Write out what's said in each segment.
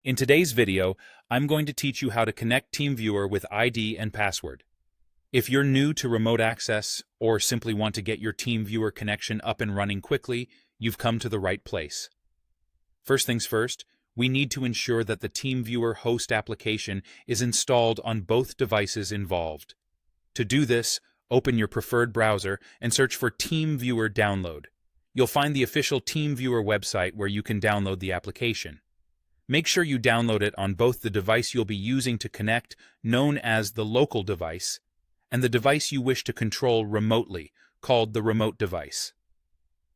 In today's video, I'm going to teach you how to connect TeamViewer with ID and password. If you're new to remote access or simply want to get your TeamViewer connection up and running quickly, you've come to the right place. First things first, we need to ensure that the TeamViewer host application is installed on both devices involved. To do this, open your preferred browser and search for TeamViewer Download. You'll find the official TeamViewer website where you can download the application. Make sure you download it on both the device you'll be using to connect, known as the local device, and the device you wish to control remotely, called the remote device.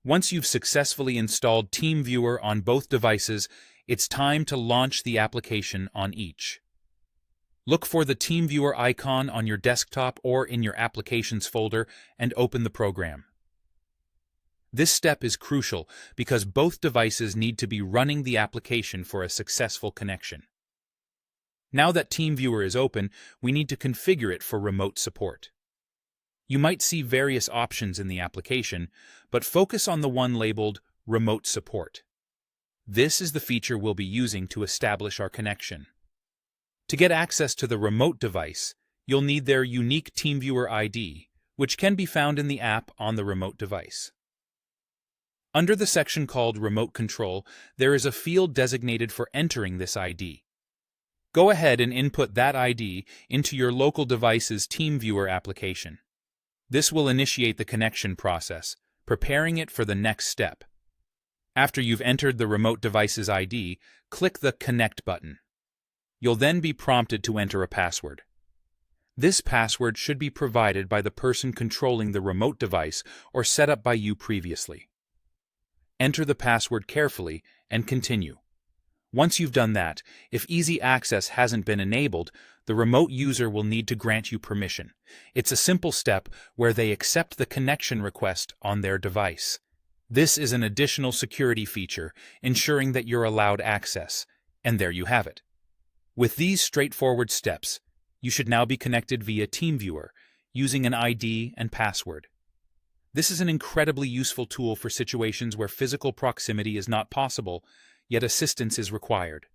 Once you've successfully installed TeamViewer on both devices, it's time to launch the application on each. Look for the TeamViewer icon on your desktop or in your Applications folder and open the program. This step is crucial because both devices need to be running the application for a successful connection. Now that TeamViewer is open, we need to configure it for remote support. You might see various options in the application, but focus on the one labeled Remote Support. This is the feature we'll be using to establish our connection. To get access to the remote device, you'll need their unique TeamViewer ID, which can be found in the app on the remote device. Under the section called Remote Control, there is a field designated for entering this ID. Go ahead and input that ID into your local device's TeamViewer application. This will initiate the connection process, preparing it for the next step. After you've entered the remote device's ID, click the Connect button. You'll then be prompted to enter a password. This password should be provided by the person controlling the remote device or set up by you previously. Enter the password carefully and continue. Once you've done that, if easy access hasn't been enabled, the remote user will need to grant you permission. It's a simple step where they accept the connection request on their device. This is an additional security feature, ensuring that you're allowed access. And there you have it. With these straightforward steps, you should now be connected via TeamViewer, using an ID and password. This is an incredibly useful tool for situations where physical proximity is not possible, yet assistance is required.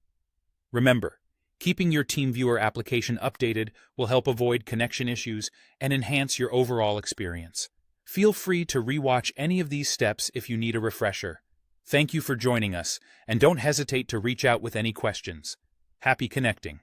Remember, keeping your TeamViewer application updated will help avoid connection issues and enhance your overall experience. Feel free to rewatch any of these steps if you need a refresher. Thank you for joining us, and don't hesitate to reach out with any questions. Happy connecting!